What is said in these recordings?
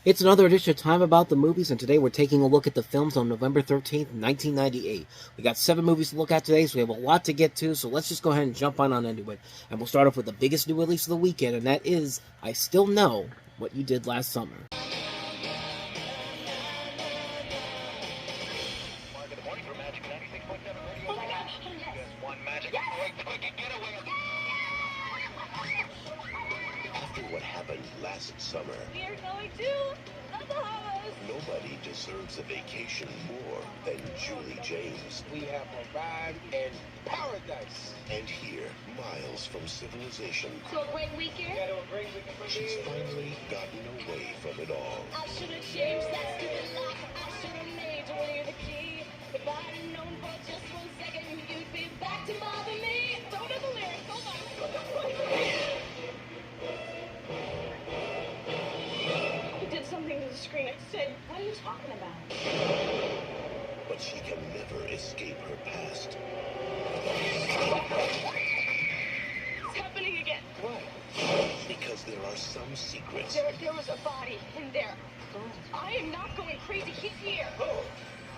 It's another edition of Time About the Movies, and today we're taking a look at the films on November 13th, 1998. We got 7 movies to look at today, so we have a lot to get to, so let's just go ahead and jump on into it. And we'll start off with the biggest new release of the weekend, and that is I Still Know What You Did Last Summer. After what happened last summer, We are going to the Bahamas. nobody deserves a vacation more than Julie James. We have arrived in paradise. And here, miles from civilization, So a great weekend. Got to agree with the she's finally gotten away from it all. I should have changed that stupid lock. I should have made you wear the key. If I had known for just 1 second, you'd be back to bother me. Don't know the lyrics. Hold on. You did something to the screen. I said, what are you talking about? But she can never escape her past. It's happening again. What? Because there are some secrets There was a body in there. I am not going crazy. He's here.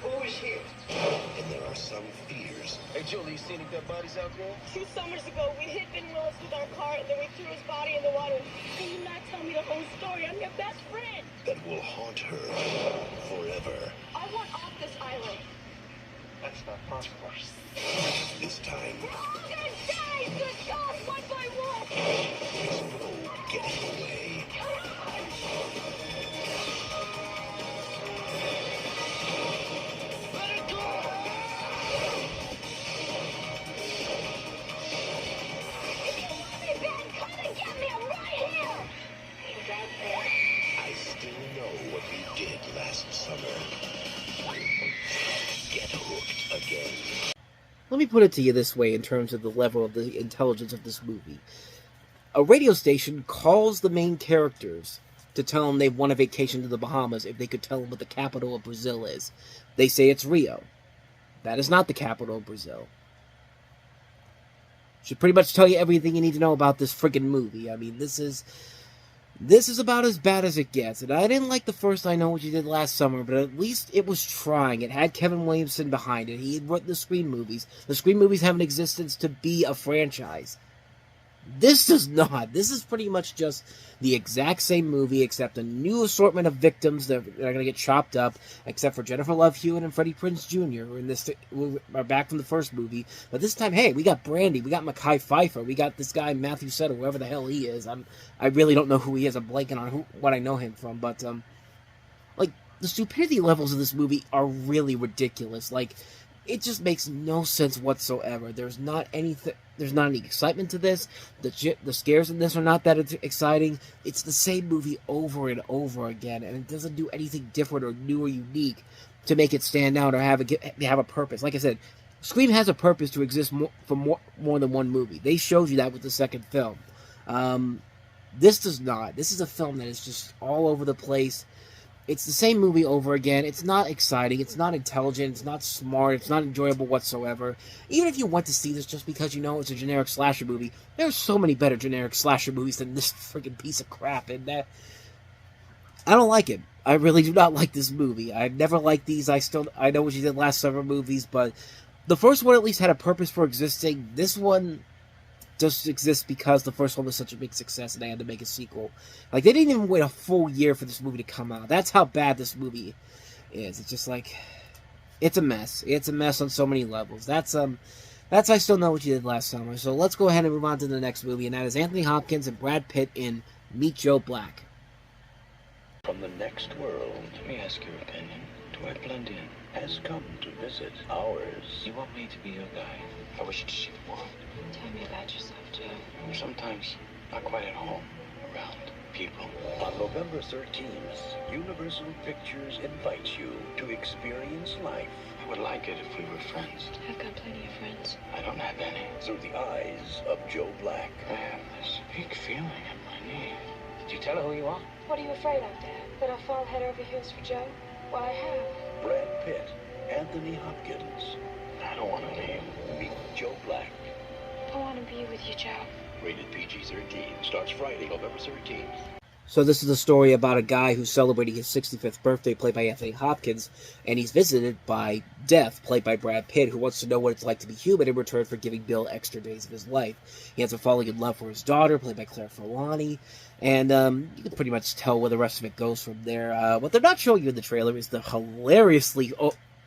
Who is here? and there are some fears Hey, Julie, you seen any dead bodies out there? 2 summers ago, we hit Ben Willis with our car, and then we threw his body in the water. Can you not tell me the whole story? I'm your best friend. that will haunt her forever. I want off this island. That's not possible. This time, We're all gonna die! Good God, one by one! there's no getting away. Let it go! If you want me, Ben, come and get me. I'm right here. I still know what you did last summer. Get hooked again. Let me put it to you this way in terms of the level of the intelligence of this movie. A radio station calls the main characters to tell them they've won a vacation to the Bahamas if they could tell them what the capital of Brazil is. They say it's Rio. That is not the capital of Brazil. Should pretty much tell you everything you need to know about this friggin' movie. I mean, this is about as bad as it gets. And I didn't like the first I Know What You Did Last Summer, but at least it was trying. It had Kevin Williamson behind it. He had written the Scream movies. The Scream movies have an existence to be a franchise. This does not. This is pretty much just the exact same movie, except a new assortment of victims that are going to get chopped up, except for Jennifer Love Hewitt and Freddie Prinze Jr., who are back from the first movie. But this time, hey, we got Brandy, we got Mekhi Phifer, we got this guy Matthew Settle, whoever the hell he is. I really don't know who he is. I'm blanking on what I know him from, but like the stupidity levels of this movie are really ridiculous. Like, it just makes no sense whatsoever. There's not any excitement to this. The scares in this are not that exciting. It's the same movie over and over again, and it doesn't do anything different or new or unique to make it stand out or have a purpose. Like I said, Scream has a purpose to exist for more than one movie. They showed you that with the second film. This does not. This is a film that is just all over the place. It's the same movie over again. It's not exciting. It's not intelligent. It's not smart. It's not enjoyable whatsoever. Even if you went to see this just because you know it's a generic slasher movie, there are so many better generic slasher movies than this freaking piece of crap. And I don't like it. I really do not like this movie. I've never liked these. I Know What You Did Last Summer movies, but the first one at least had a purpose for existing. This one just exists because the first one was such a big success and they had to make a sequel. Like, they didn't even wait a full year for this movie to come out. That's how bad this movie is. It's just like, it's a mess. It's a mess on so many levels. That's I Still Know What You Did Last Summer. So let's go ahead and move on to the next movie, and that is Anthony Hopkins and Brad Pitt in Meet Joe Black. From the next world Let me ask your opinion. Do I blend in? has come to visit ours. You want me to be your guy? I wish you'd see the world. Tell me about yourself, Joe. I'm sometimes not quite at home around people. On November 13th, Universal Pictures invites you to experience life I would like it if we were friends. I've got plenty of friends. I don't have any. through the eyes of Joe Black. I have this big feeling in my knee. Did you tell her who you are? What are you afraid of, Dad? That I'll fall head over heels for Joe? Why, I have. Brad Pitt, Anthony Hopkins. I don't want to leave. Meet Joe Black. I want to be with you, Joe. Rated PG-13. Starts Friday, November 13th. So this is a story about a guy who's celebrating his 65th birthday, played by Anthony Hopkins, and he's visited by Death, played by Brad Pitt, who wants to know what it's like to be human in return for giving Bill extra days of his life. He ends up falling in love for his daughter, played by Claire Forlani, and you can pretty much tell where the rest of it goes from there. What they're not showing you in the trailer is the hilariously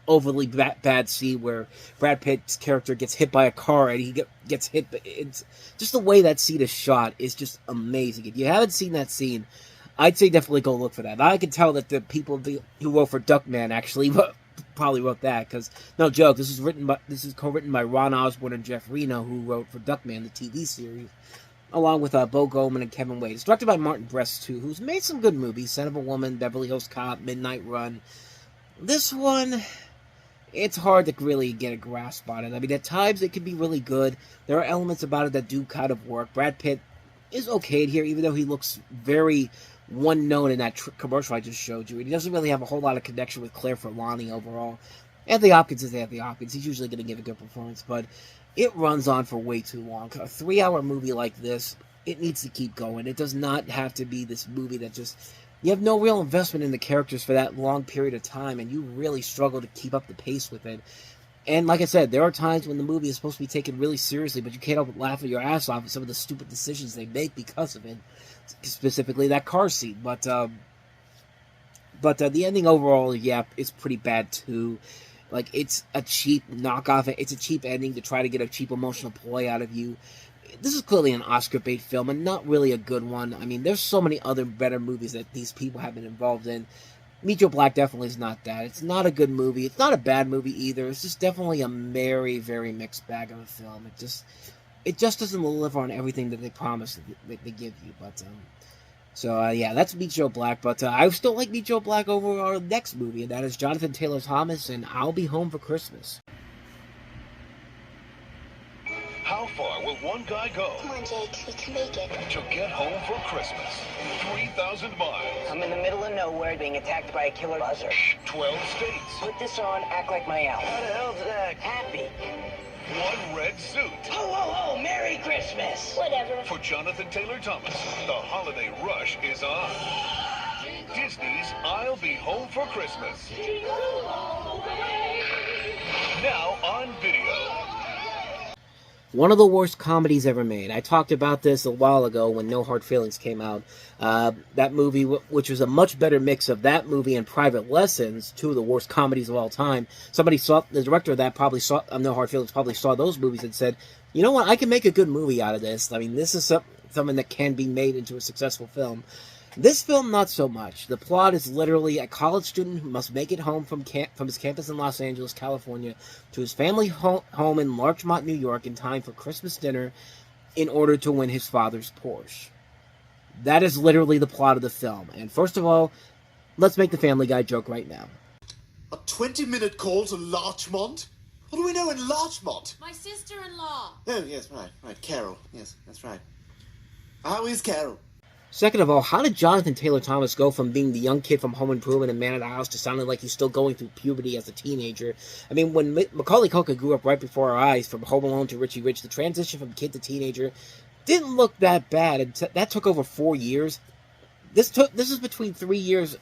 overly bad scene where Brad Pitt's character gets hit by a car and he gets hit. It's just the way that scene is shot is just amazing. If you haven't seen that scene, I'd say definitely go look for that. I can tell that the people who wrote for Duckman actually probably wrote that, because no joke, this is co-written by Ron Osborne and Jeff Reno, who wrote for Duckman, the TV series, along with Bo Goldman and Kevin Wade. It's directed by Martin Brest too, who's made some good movies: Son of a Woman, Beverly Hills Cop, Midnight Run. This one, it's hard to really get a grasp on it. I mean, at times it can be really good. There are elements about it that do kind of work. Brad Pitt is okay here, even though he looks very one-note in that commercial I just showed you. And he doesn't really have a whole lot of connection with Claire Forlani overall. Anthony Hopkins is Anthony Hopkins. He's usually going to give a good performance, but it runs on for way too long. A 3-hour movie like this, it needs to keep going. It does not have to be this movie that just... You have no real investment in the characters for that long period of time, and you really struggle to keep up the pace with it. And like I said, there are times when the movie is supposed to be taken really seriously, but you can't help but laugh at your ass off at some of the stupid decisions they make because of it. Specifically, that car scene. But the ending overall, yeah, is pretty bad too. Like, it's a cheap knockoff. It's a cheap ending to try to get a cheap emotional ploy out of you. This is clearly an Oscar bait film and not really a good one. I mean, there's so many other better movies that these people have been involved in. Meet Joe Black definitely is not that. It's not a good movie. It's not a bad movie either. It's just definitely a very, very mixed bag of a film. It just doesn't deliver on everything that they promise that they give you. But yeah, that's Meet Joe Black. But I still like Meet Joe Black over our next movie, and that is Jonathan Taylor Thomas and I'll Be Home for Christmas. How far will one guy go Come on, Jake, we can make it. to get home for Christmas? 3,000 miles, I'm in the middle of nowhere being attacked by a killer buzzard. 12 states, Put this on, act like my elf. How the hell's that? Happy. one red suit. Ho, ho, ho! Merry Christmas! Whatever. For Jonathan Taylor Thomas, the holiday rush is on. Disney's I'll Be Home for Christmas. Now on video. One of the worst comedies ever made. I talked about this a while ago when No Hard Feelings came out. That movie, which was a much better mix of that movie and Private Lessons, two of the worst comedies of all time. The director of that probably saw, No Hard Feelings probably saw those movies and said, you know what, I can make a good movie out of this. I mean, this is something that can be made into a successful film. This film, not so much. The plot is literally a college student who must make it home from his campus in Los Angeles, California, to his family home in Larchmont, New York, in time for Christmas dinner in order to win his father's Porsche. That is literally the plot of the film. And first of all, let's make the Family Guy joke right now. A 20-minute call to Larchmont? What do we know in Larchmont? My sister-in-law. Oh, yes, right. Carol. Yes, that's right. How is Carol? Second of all, how did Jonathan Taylor Thomas go from being the young kid from Home Improvement and Man of the House to sounding like he's still going through puberty as a teenager? I mean, when Macaulay Culkin grew up right before our eyes, from Home Alone to Richie Rich, the transition from kid to teenager didn't look that bad. That took over 4 years. This is between 3 years.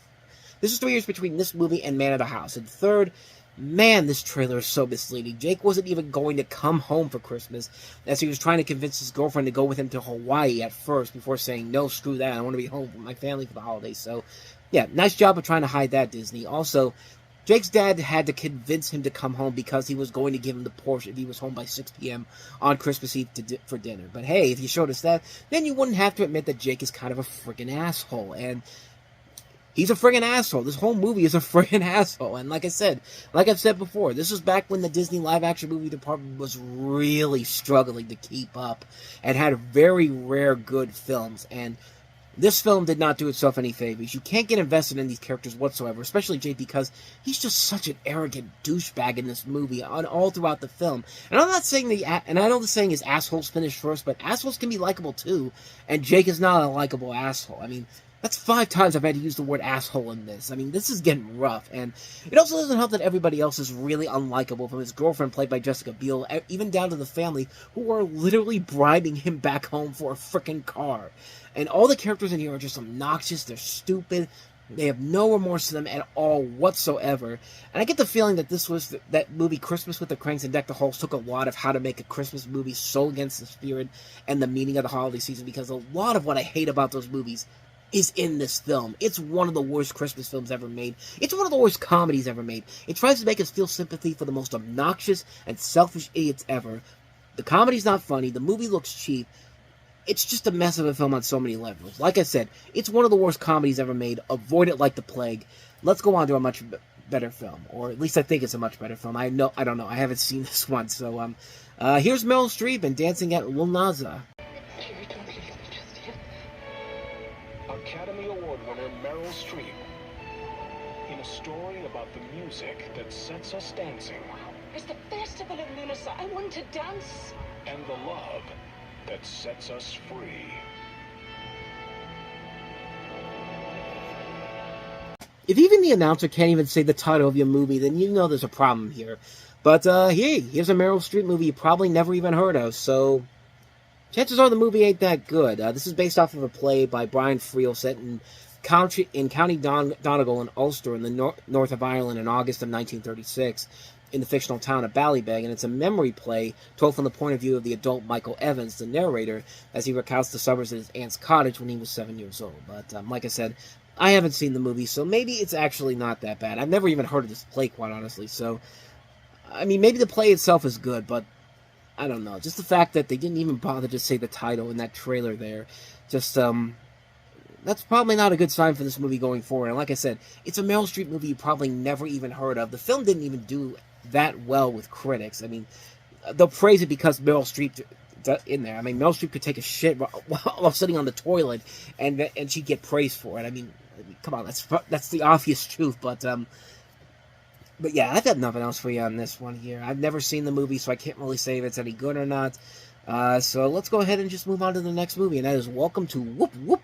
This is 3 years between this movie and Man of the House. And third, man, this trailer is so misleading. Jake wasn't even going to come home for Christmas, as he was trying to convince his girlfriend to go with him to Hawaii at first, before saying, no, screw that, I want to be home with my family for the holidays. So, yeah, nice job of trying to hide that, Disney. Also, Jake's dad had to convince him to come home because he was going to give him the Porsche if he was home by 6 p.m. on Christmas Eve for dinner. But hey, if you showed us that, then you wouldn't have to admit that Jake is kind of a freaking asshole. And he's a friggin' asshole. This whole movie is a friggin' asshole. And like I've said before, this was back when the Disney live-action movie department was really struggling to keep up and had very rare good films. And this film did not do itself any favors. You can't get invested in these characters whatsoever, especially Jake, because he's just such an arrogant douchebag in this movie all throughout the film. And I'm not saying and I know the saying is assholes finish first, but assholes can be likable too, and Jake is not a likable asshole. I mean, That's 5 times I've had to use the word asshole in this. I mean, this is getting rough, and it also doesn't help that everybody else is really unlikable, from his girlfriend, played by Jessica Biel, even down to the family, who are literally bribing him back home for a frickin' car. And all the characters in here are just obnoxious, they're stupid, they have no remorse to them at all whatsoever. And I get the feeling that this was that movie Christmas with the Cranks and Deck the Halls took a lot of how to make a Christmas movie so against the spirit and the meaning of the holiday season, because a lot of what I hate about those movies is in this film. It's one of the worst Christmas films ever made. It's one of the worst comedies ever made. It tries to make us feel sympathy for the most obnoxious and selfish idiots ever. The comedy's not funny. The movie looks cheap. It's just a mess of a film on so many levels. Like I said, it's one of the worst comedies ever made. Avoid it like the plague. Let's go on to a much better film. Or at least I think it's a much better film. I don't know. I haven't seen this one. So, here's Meryl Streep and Dancing at Lughnasa. Academy Award winner Meryl Streep in a story about the music that sets us dancing It's the festival of Lughnasa. I want to dance. and the love that sets us free. If even the announcer can't even say the title of your movie, then you know there's a problem here. But here's a Meryl Streep movie you probably never even heard of, so chances are the movie ain't that good. This is based off of a play by Brian Friel set in County Donegal in Ulster in the north of Ireland in August of 1936 in the fictional town of Ballybeg, and it's a memory play told from the point of view of the adult Michael Evans, the narrator, as he recounts the summers at his aunt's cottage when he was 7 years old. But like I said, I haven't seen the movie, so maybe it's actually not that bad. I've never even heard of this play, quite honestly, so I mean, maybe the play itself is good, but I don't know. Just the fact that they didn't even bother to say the title in that trailer there, just, that's probably not a good sign for this movie going forward. And like I said, it's a Meryl Streep movie you probably never even heard of. The film didn't even do that well with critics. I mean, they'll praise it because Meryl Streep in there. I mean, Meryl Streep could take a shit while sitting on the toilet, and she'd get praised for it. I mean, come on, that's the obvious truth, but yeah, I've got nothing else for you on this one here. I've never seen the movie, so I can't really say if it's any good or not. So let's go ahead and just move on to the next movie, and that is Welcome to Whoop Whoop.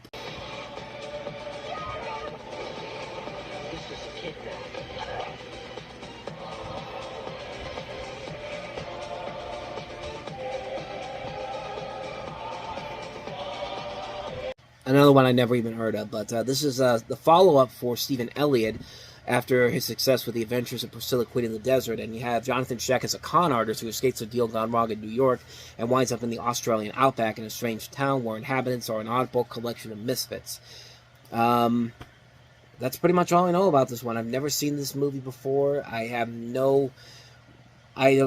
Another one I never even heard of, but this is the follow-up for Stephen Elliott after his success with The Adventures of Priscilla Queen in the Desert, and you have Jonathan Scheck as a con artist who escapes a deal gone wrong in New York and winds up in the Australian outback in a strange town where inhabitants are an oddball collection of misfits. That's pretty much all I know about this one. I've never seen this movie before. I don't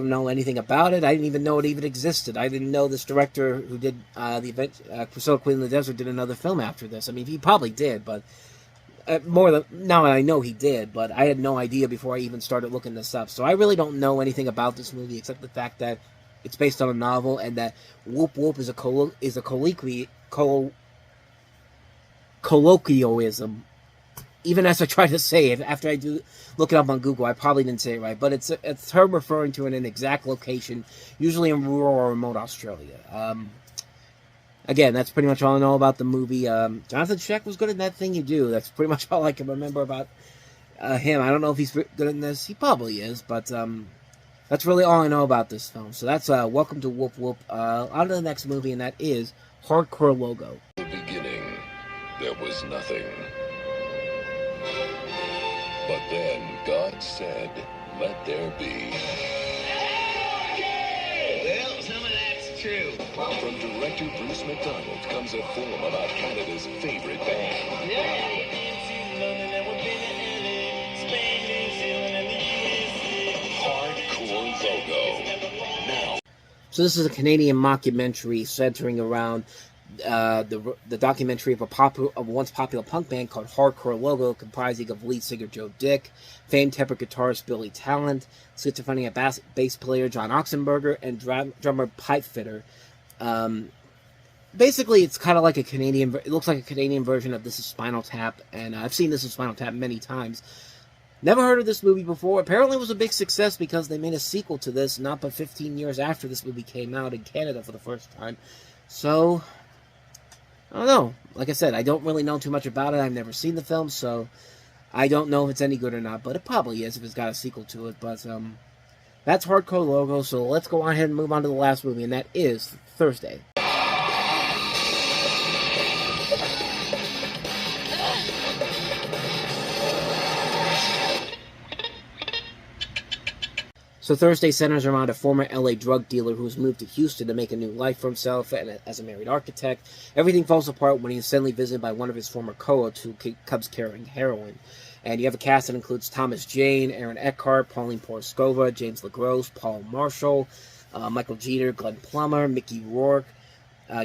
know anything about it. I didn't even know it even existed. I didn't know this director who did Priscilla Queen in the Desert did another film after this. I mean, he probably did, but now I know he did, but I had no idea before I even started looking this up. So I really don't know anything about this movie except the fact that it's based on a novel and that Whoop Whoop is a colloquialism. Even as I try to say it, after I do look it up on Google, I probably didn't say it right. But it's her referring to an exact location, usually in rural or remote Australia. Again, that's pretty much all I know about the movie. Jonathan Scheck was good in That Thing You Do. That's pretty much all I can remember about him. I don't know if he's good in this. He probably is, but that's really all I know about this film. So that's Welcome to Whoop Whoop. On to the next movie, and that is Hardcore Logo. In the beginning, there was nothing. But then God said, let there be. Well, some of that's true. From director Bruce McDonald comes a film about Canada's favorite band. Hardcore Logo. Now. So this is a Canadian mockumentary centering around the documentary of a once popular punk band called Hardcore Logo, comprising of lead singer Joe Dick, famed temper guitarist Billy Talent, schizophrenic bass player John Oxenberger, and drummer Pipe Fitter. Basically, it's kind of like it looks like a Canadian version of This Is Spinal Tap, and I've seen This Is Spinal Tap many times. Never heard of this movie before. Apparently it was a big success because they made a sequel to this not but 15 years after this movie came out in Canada for the first time. So I don't know. Like I said, I don't really know too much about it. I've never seen the film, so I don't know if it's any good or not, but it probably is if it's got a sequel to it. But that's Hardcore Logo, so let's go on ahead and move on to the last movie, and that is Thursday. So Thursday centers around a former LA drug dealer who's moved to Houston to make a new life for himself and as a married architect. Everything falls apart when he is suddenly visited by one of his former cohorts who comes carrying heroin. And you have a cast that includes Thomas Jane, Aaron Eckhart, Pauline Porskova, James LaGrosse, Paul Marshall, Michael Jeter, Glenn Plummer, Mickey Rourke,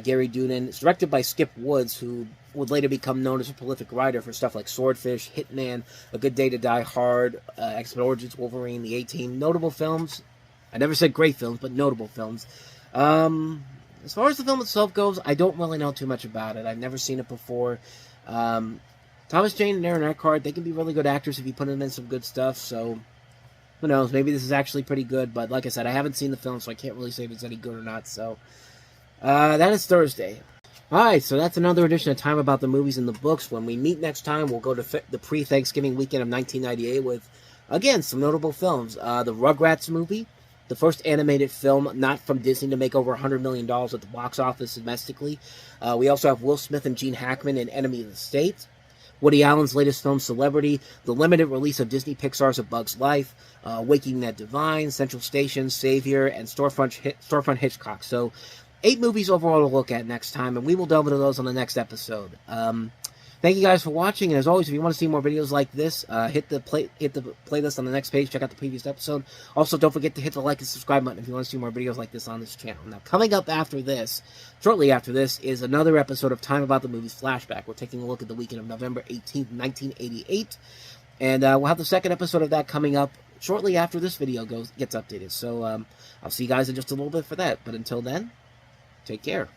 Gary Doonan. It's directed by Skip Woods, who would later become known as a prolific writer for stuff like Swordfish, Hitman, A Good Day to Die Hard, X-Men Origins Wolverine, The A-Team. Notable films. I never said great films, but notable films. As far as the film itself goes, I don't really know too much about it. I've never seen it before. Thomas Jane and Aaron Eckhart, they can be really good actors if you put them in some good stuff, so who knows, maybe this is actually pretty good, but like I said, I haven't seen the film, so I can't really say if it's any good or not, so that is Thursday. Alright, so that's another edition of Time About the Movies and the Books. When we meet next time, we'll go to the pre-Thanksgiving weekend of 1998 with, again, some notable films. The Rugrats movie, the first animated film not from Disney to make over $100 million at the box office domestically. We also have Will Smith and Gene Hackman in Enemy of the State. Woody Allen's latest film, Celebrity, the limited release of Disney Pixar's A Bug's Life, Waking Ned Divine, Central Station, Savior, and Storefront Hitchcock. So 8 movies overall to look at next time, and we will delve into those on the next episode. Thank you guys for watching, and as always, if you want to see more videos like this, hit the playlist on the next page, check out the previous episode. Also, don't forget to hit the like and subscribe button if you want to see more videos like this on this channel. Now, coming up after this, shortly after this, is another episode of Time About the Movies Flashback. We're taking a look at the weekend of November 18th, 1988, and we'll have the second episode of that coming up shortly after this video gets updated. So, I'll see you guys in just a little bit for that, but until then, take care.